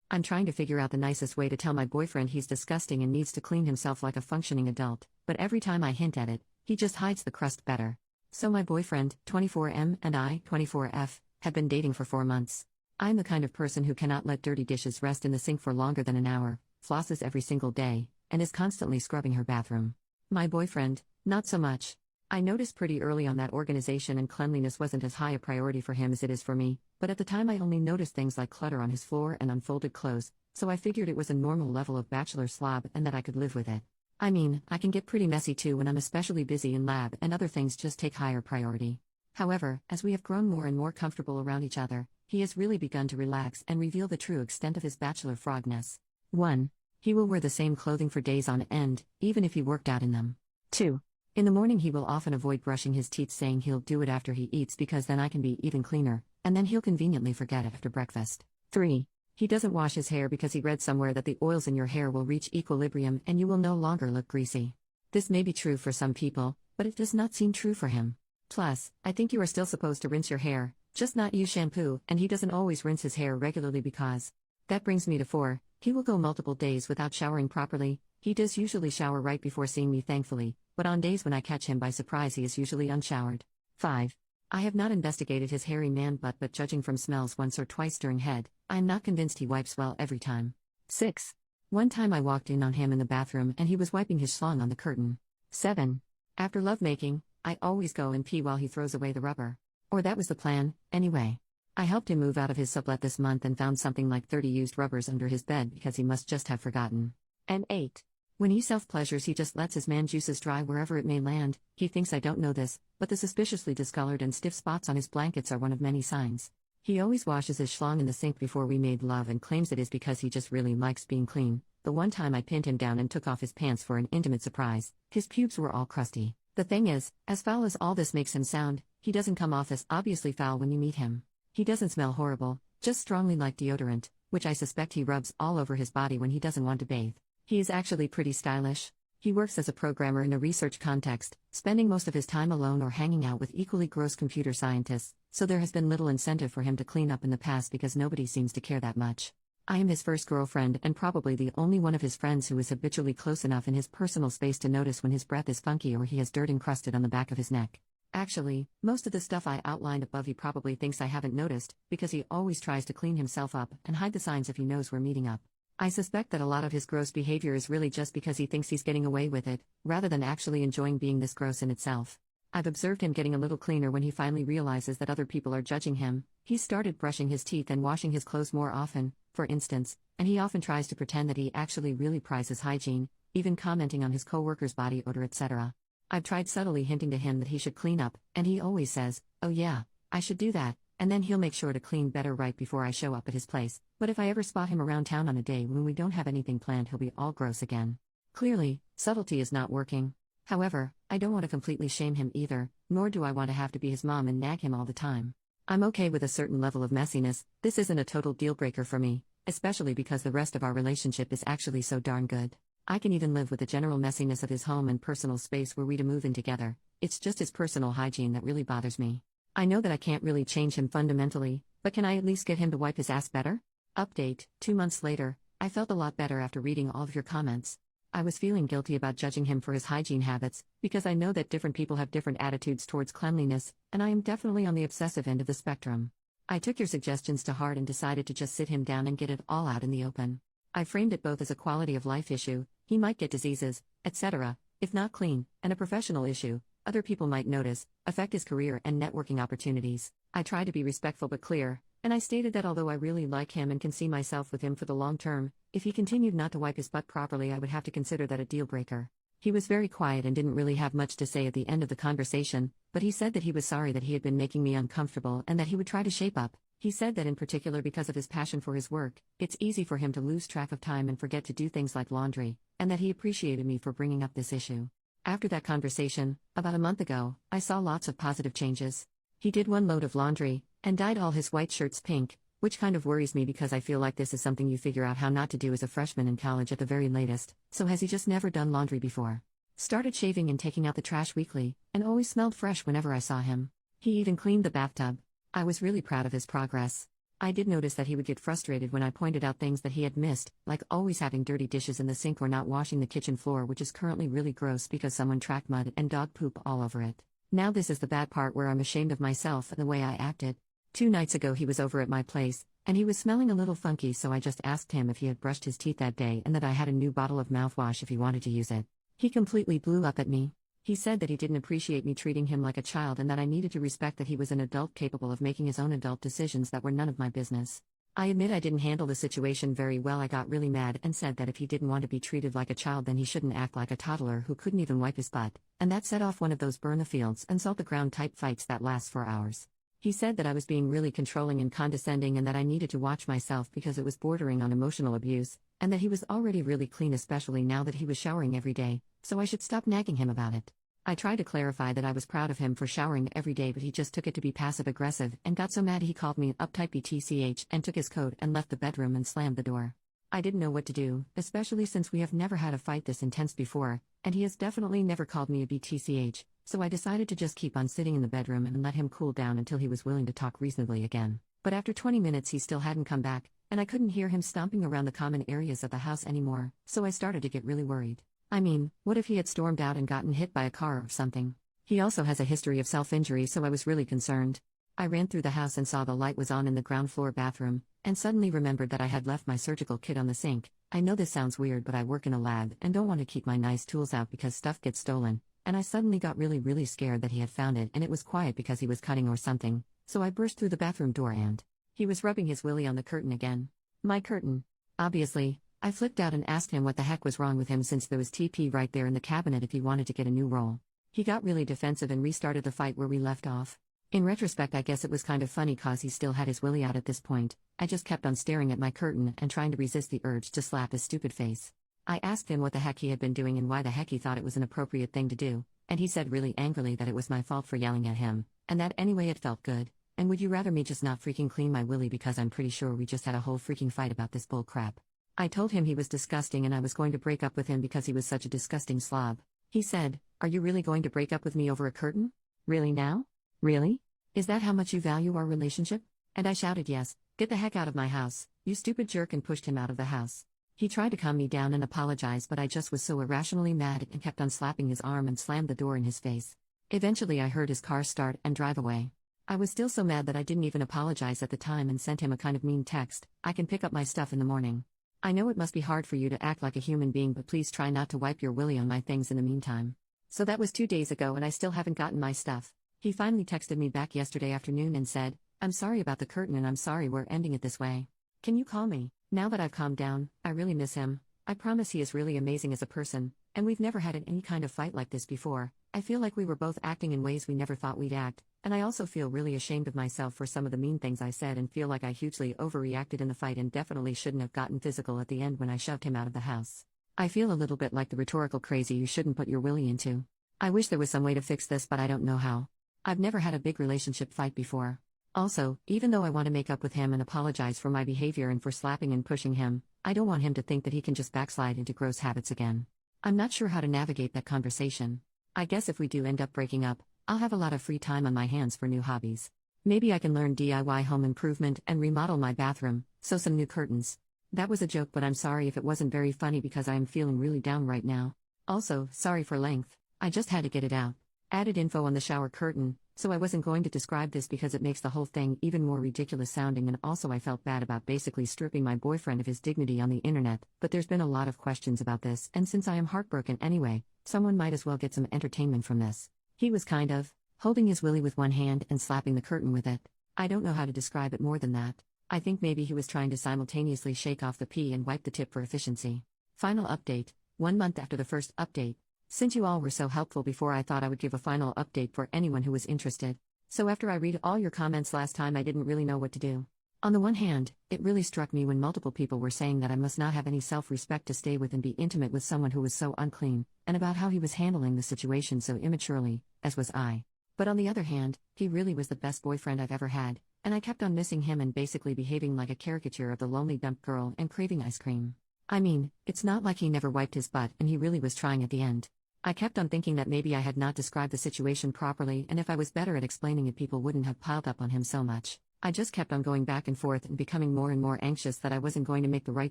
I'm trying to figure out the nicest way to tell my boyfriend he's disgusting and needs to clean himself like a functioning adult, but every time I hint at it, he just hides the crust better. So my boyfriend, 24M, and I, 24F, have been dating for 4 months. I'm the kind of person who cannot let dirty dishes rest in the sink for longer than an hour, flosses every single day, and is constantly scrubbing her bathroom. My boyfriend, not so much. I noticed pretty early on that organization and cleanliness wasn't as high a priority for him as it is for me, but at the time I only noticed things like clutter on his floor and unfolded clothes, so I figured it was a normal level of bachelor slob and that I could live with it. I mean, I can get pretty messy too when I'm especially busy in lab and other things just take higher priority. However, as we have grown more and more comfortable around each other, he has really begun to relax and reveal the true extent of his bachelor frogness. 1. He will wear the same clothing for days on end, even if he worked out in them. 2. In the morning he will often avoid brushing his teeth, saying he'll do it after he eats because then I can be even cleaner, and then he'll conveniently forget after breakfast. 3. He doesn't wash his hair because he read somewhere that the oils in your hair will reach equilibrium and you will no longer look greasy. This may be true for some people, but it does not seem true for him. Plus, I think you are still supposed to rinse your hair, just not use shampoo, and he doesn't always rinse his hair regularly because. That brings me to 4. He will go multiple days without showering properly. He does usually shower right before seeing me, thankfully, but on days when I catch him by surprise he is usually unshowered. 5. I have not investigated his hairy man butt, but judging from smells once or twice during head, I am not convinced he wipes well every time. 6. One time I walked in on him in the bathroom and he was wiping his schlong on the curtain. 7. After lovemaking, I always go and pee while he throws away the rubber. Or that was the plan, anyway. I helped him move out of his sublet this month and found something like 30 used rubbers under his bed because he must just have forgotten. And 8. When he self-pleasures he just lets his man juices dry wherever it may land. He thinks I don't know this, but the suspiciously discolored and stiff spots on his blankets are one of many signs. He always washes his schlong in the sink before we made love and claims it is because he just really likes being clean. The one time I pinned him down and took off his pants for an intimate surprise, his pubes were all crusty. The thing is, as foul as all this makes him sound, he doesn't come off as obviously foul when you meet him. He doesn't smell horrible, just strongly like deodorant, which I suspect he rubs all over his body when he doesn't want to bathe. He is actually pretty stylish. He works as a programmer in a research context, spending most of his time alone or hanging out with equally gross computer scientists, so there has been little incentive for him to clean up in the past because nobody seems to care that much. I am his first girlfriend and probably the only one of his friends who is habitually close enough in his personal space to notice when his breath is funky or he has dirt encrusted on the back of his neck. Actually, most of the stuff I outlined above he probably thinks I haven't noticed, because he always tries to clean himself up and hide the signs if he knows we're meeting up. I suspect that a lot of his gross behavior is really just because he thinks he's getting away with it, rather than actually enjoying being this gross in itself. I've observed him getting a little cleaner when he finally realizes that other people are judging him. He's started brushing his teeth and washing his clothes more often, for instance, and he often tries to pretend that he actually really prizes hygiene, even commenting on his coworkers' body odor, etc. I've tried subtly hinting to him that he should clean up, and he always says, "Oh yeah, I should do that," and then he'll make sure to clean better right before I show up at his place. But if I ever spot him around town on a day when we don't have anything planned, he'll be all gross again. Clearly, subtlety is not working. However, I don't want to completely shame him either, nor do I want to have to be his mom and nag him all the time. I'm okay with a certain level of messiness. This isn't a total deal breaker for me, especially because the rest of our relationship is actually so darn good. I can even live with the general messiness of his home and personal space were we to move in together. It's just his personal hygiene that really bothers me. I know that I can't really change him fundamentally, but can I at least get him to wipe his ass better? Update, 2 months later, I felt a lot better after reading all of your comments. I was feeling guilty about judging him for his hygiene habits, because I know that different people have different attitudes towards cleanliness, and I am definitely on the obsessive end of the spectrum. I took your suggestions to heart and decided to just sit him down and get it all out in the open. I framed it both as a quality of life issue, he might get diseases, etc., if not clean, and a professional issue, other people might notice, affect his career and networking opportunities. I tried to be respectful but clear, and I stated that although I really like him and can see myself with him for the long term, if he continued not to wipe his butt properly I would have to consider that a deal breaker. He was very quiet and didn't really have much to say at the end of the conversation, but he said that he was sorry that he had been making me uncomfortable and that he would try to shape up. He said that in particular because of his passion for his work, it's easy for him to lose track of time and forget to do things like laundry, and that he appreciated me for bringing up this issue. After that conversation, about a month ago, I saw lots of positive changes. He did 1 load of laundry, and dyed all his white shirts pink, which kind of worries me because I feel like this is something you figure out how not to do as a freshman in college at the very latest. So has he just never done laundry before? Started shaving and taking out the trash weekly, and always smelled fresh whenever I saw him. He even cleaned the bathtub. I was really proud of his progress. I did notice that he would get frustrated when I pointed out things that he had missed, like always having dirty dishes in the sink or not washing the kitchen floor, which is currently really gross because someone tracked mud and dog poop all over it. Now this is the bad part where I'm ashamed of myself and the way I acted. 2 nights ago he was over at my place, and he was smelling a little funky, so I just asked him if he had brushed his teeth that day and that I had a new bottle of mouthwash if he wanted to use it. He completely blew up at me. He said that he didn't appreciate me treating him like a child and that I needed to respect that he was an adult capable of making his own adult decisions that were none of my business. I admit I didn't handle the situation very well. I got really mad and said that if he didn't want to be treated like a child, then he shouldn't act like a toddler who couldn't even wipe his butt, and that set off one of those burn the fields and salt the ground type fights that last for hours. He said that I was being really controlling and condescending and that I needed to watch myself because it was bordering on emotional abuse, and that he was already really clean, especially now that he was showering every day, so I should stop nagging him about it. I tried to clarify that I was proud of him for showering every day, but he just took it to be passive-aggressive and got so mad he called me an uptight BTCH and took his coat and left the bedroom and slammed the door. I didn't know what to do, especially since we have never had a fight this intense before, and he has definitely never called me a BTCH, so I decided to just keep on sitting in the bedroom and let him cool down until he was willing to talk reasonably again. But after 20 minutes he still hadn't come back, and I couldn't hear him stomping around the common areas of the house anymore, so I started to get really worried. I mean, what if he had stormed out and gotten hit by a car or something? He also has a history of self-injury, so I was really concerned. I ran through the house and saw the light was on in the ground floor bathroom, and suddenly remembered that I had left my surgical kit on the sink. I know this sounds weird, but I work in a lab and don't want to keep my nice tools out because stuff gets stolen, and I suddenly got really scared that he had found it and it was quiet because he was cutting or something, so I burst through the bathroom door and he was rubbing his willy on the curtain again. My curtain. Obviously. I flipped out and asked him what the heck was wrong with him since there was TP right there in the cabinet if he wanted to get a new roll. He got really defensive and restarted the fight where we left off. In retrospect, I guess it was kind of funny cause he still had his willy out at this point. I just kept on staring at my curtain and trying to resist the urge to slap his stupid face. I asked him what the heck he had been doing and why the heck he thought it was an appropriate thing to do, and he said really angrily that it was my fault for yelling at him, and that anyway it felt good, and would you rather me just not freaking clean my willy because I'm pretty sure we just had a whole freaking fight about this bull crap. I told him he was disgusting and I was going to break up with him because he was such a disgusting slob. He said, "Are you really going to break up with me over a curtain? Really now? Really? Is that how much you value our relationship?" And I shouted, "Yes, get the heck out of my house, you stupid jerk," and pushed him out of the house. He tried to calm me down and apologize, but I just was so irrationally mad and kept on slapping his arm and slammed the door in his face. Eventually I heard his car start and drive away. I was still so mad that I didn't even apologize at the time and sent him a kind of mean text, "I can pick up my stuff in the morning. I know it must be hard for you to act like a human being, but please try not to wipe your willy on my things in the meantime." So that was 2 days ago and I still haven't gotten my stuff. He finally texted me back yesterday afternoon and said, "I'm sorry about the curtain and I'm sorry we're ending it this way. Can you call me?" Now that I've calmed down, I really miss him. I promise he is really amazing as a person, and we've never had any kind of fight like this before. I feel like we were both acting in ways we never thought we'd act, and I also feel really ashamed of myself for some of the mean things I said and feel like I hugely overreacted in the fight and definitely shouldn't have gotten physical at the end when I shoved him out of the house. I feel a little bit like the rhetorical crazy you shouldn't put your willy into. I wish there was some way to fix this, but I don't know how. I've never had a big relationship fight before. Also, even though I want to make up with him and apologize for my behavior and for slapping and pushing him, I don't want him to think that he can just backslide into gross habits again. I'm not sure how to navigate that conversation. I guess if we do end up breaking up, I'll have a lot of free time on my hands for new hobbies. Maybe I can learn DIY home improvement and remodel my bathroom, sew some new curtains. That was a joke, but I'm sorry if it wasn't very funny because I am feeling really down right now. Also, sorry for length. I just had to get it out. Added info on the shower curtain, so I wasn't going to describe this because it makes the whole thing even more ridiculous sounding, and also I felt bad about basically stripping my boyfriend of his dignity on the internet, but there's been a lot of questions about this, and since I am heartbroken anyway, someone might as well get some entertainment from this. He was kind of holding his willy with one hand and slapping the curtain with it. I don't know how to describe it more than that. I think maybe he was trying to simultaneously shake off the pee and wipe the tip for efficiency. Final update, 1 month after the first update. Since you all were so helpful before, I thought I would give a final update for anyone who was interested. So after I read all your comments last time, I didn't really know what to do. On the one hand, it really struck me when multiple people were saying that I must not have any self-respect to stay with and be intimate with someone who was so unclean, and about how he was handling the situation so immaturely, as was I. But on the other hand, he really was the best boyfriend I've ever had, and I kept on missing him and basically behaving like a caricature of the lonely dump girl and craving ice cream. I mean, it's not like he never wiped his butt, and he really was trying at the end. I kept on thinking that maybe I had not described the situation properly, and if I was better at explaining it, people wouldn't have piled up on him so much. I just kept on going back and forth and becoming more and more anxious that I wasn't going to make the right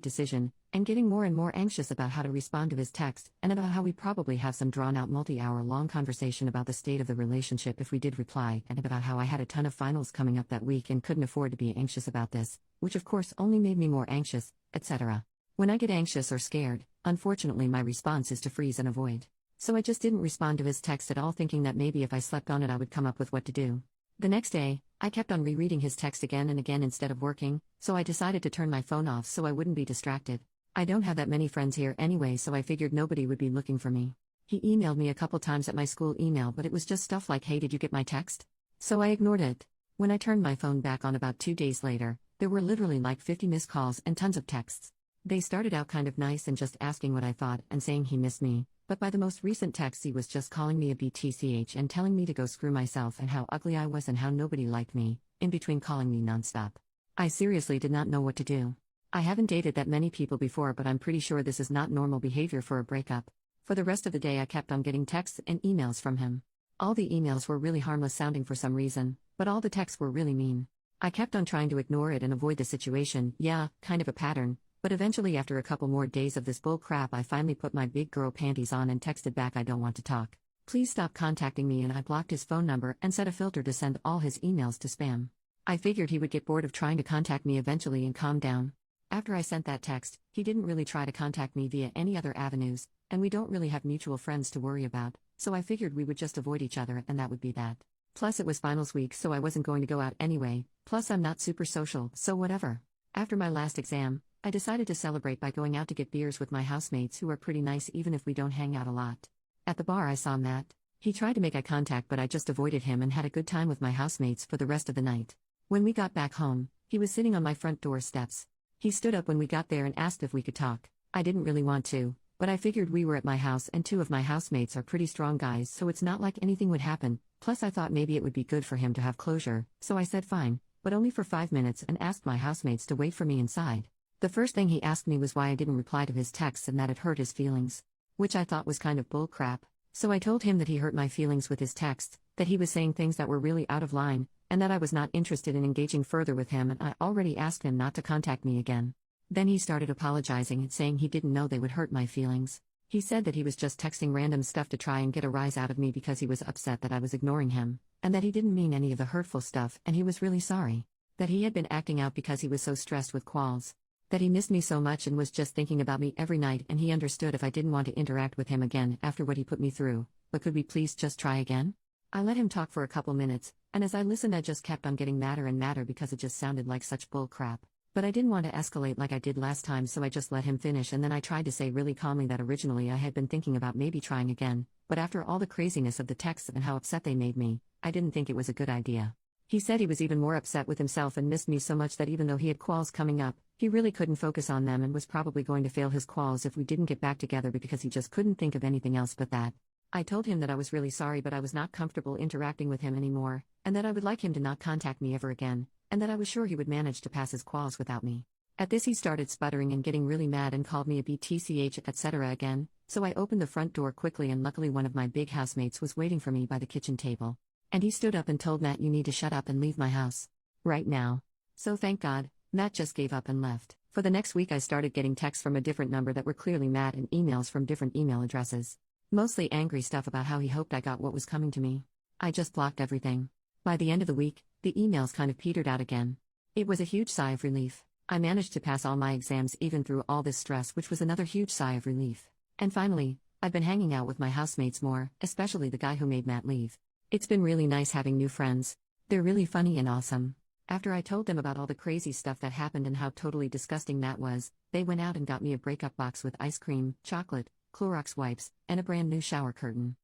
decision, and getting more and more anxious about how to respond to his text, and about how we'd probably have some drawn-out multi-hour long conversation about the state of the relationship if we did reply, and about how I had a ton of finals coming up that week and couldn't afford to be anxious about this, which of course only made me more anxious, etc. When I get anxious or scared, unfortunately my response is to freeze and avoid. So I just didn't respond to his text at all, thinking that maybe if I slept on it I would come up with what to do. The next day, I kept on rereading his text again and again instead of working, so I decided to turn my phone off so I wouldn't be distracted. I don't have that many friends here anyway, so I figured nobody would be looking for me. He emailed me a couple times at my school email, but it was just stuff like, "Hey, did you get my text?" So I ignored it. When I turned my phone back on about 2 days later, there were literally like 50 missed calls and tons of texts. They started out kind of nice and just asking what I thought and saying he missed me, but by the most recent text he was just calling me a BTCH and telling me to go screw myself and how ugly I was and how nobody liked me, in between calling me nonstop. I seriously did not know what to do. I haven't dated that many people before, but I'm pretty sure this is not normal behavior for a breakup. For the rest of the day I kept on getting texts and emails from him. All the emails were really harmless sounding for some reason, but all the texts were really mean. I kept on trying to ignore it and avoid the situation, yeah, kind of a pattern. But eventually, after a couple more days of this bull crap, I finally put my big girl panties on and texted back, "I don't want to talk. Please stop contacting me," and I blocked his phone number and set a filter to send all his emails to spam. I figured he would get bored of trying to contact me eventually and calm down. After I sent that text, he didn't really try to contact me via any other avenues, and we don't really have mutual friends to worry about, so I figured we would just avoid each other and that would be that. Plus it was finals week, so I wasn't going to go out anyway, plus I'm not super social, so whatever. After my last exam, I decided to celebrate by going out to get beers with my housemates, who are pretty nice even if we don't hang out a lot. At the bar I saw Matt. He tried to make eye contact, but I just avoided him and had a good time with my housemates for the rest of the night. When we got back home, he was sitting on my front door steps. He stood up when we got there and asked if we could talk. I didn't really want to, but I figured we were at my house and 2 of my housemates are pretty strong guys, so it's not like anything would happen. Plus I thought maybe it would be good for him to have closure, so I said fine, but only for 5 minutes, and asked my housemates to wait for me inside. The first thing he asked me was why I didn't reply to his texts and that it hurt his feelings. Which I thought was kind of bull crap, so I told him that he hurt my feelings with his texts, that he was saying things that were really out of line, and that I was not interested in engaging further with him, and I already asked him not to contact me again. Then he started apologizing and saying he didn't know they would hurt my feelings. He said that he was just texting random stuff to try and get a rise out of me because he was upset that I was ignoring him, and that he didn't mean any of the hurtful stuff and he was really sorry. That he had been acting out because he was so stressed with quals. That he missed me so much and was just thinking about me every night, and he understood if I didn't want to interact with him again after what he put me through, but could we please just try again? I let him talk for a couple minutes, and as I listened I just kept on getting madder and madder because it just sounded like such bull crap. But I didn't want to escalate like I did last time, so I just let him finish, and then I tried to say really calmly that originally I had been thinking about maybe trying again, but after all the craziness of the texts and how upset they made me, I didn't think it was a good idea. He said he was even more upset with himself and missed me so much that even though he had quals coming up, he really couldn't focus on them and was probably going to fail his quals if we didn't get back together because he just couldn't think of anything else but that. I told him that I was really sorry, but I was not comfortable interacting with him anymore, and that I would like him to not contact me ever again, and that I was sure he would manage to pass his quals without me. At this he started sputtering and getting really mad and called me a BTCH etc. again, so I opened the front door quickly, and luckily one of my big housemates was waiting for me by the kitchen table. And he stood up and told Matt, "You need to shut up and leave my house. Right now." So thank God, Matt just gave up and left. For the next week I started getting texts from a different number that were clearly Matt and emails from different email addresses. Mostly angry stuff about how he hoped I got what was coming to me. I just blocked everything. By the end of the week, the emails kind of petered out again. It was a huge sigh of relief. I managed to pass all my exams even through all this stress, which was another huge sigh of relief. And finally, I've been hanging out with my housemates more, especially the guy who made Matt leave. It's been really nice having new friends. They're really funny and awesome. After I told them about all the crazy stuff that happened and how totally disgusting Matt was, they went out and got me a breakup box with ice cream, chocolate, Clorox wipes, and a brand new shower curtain.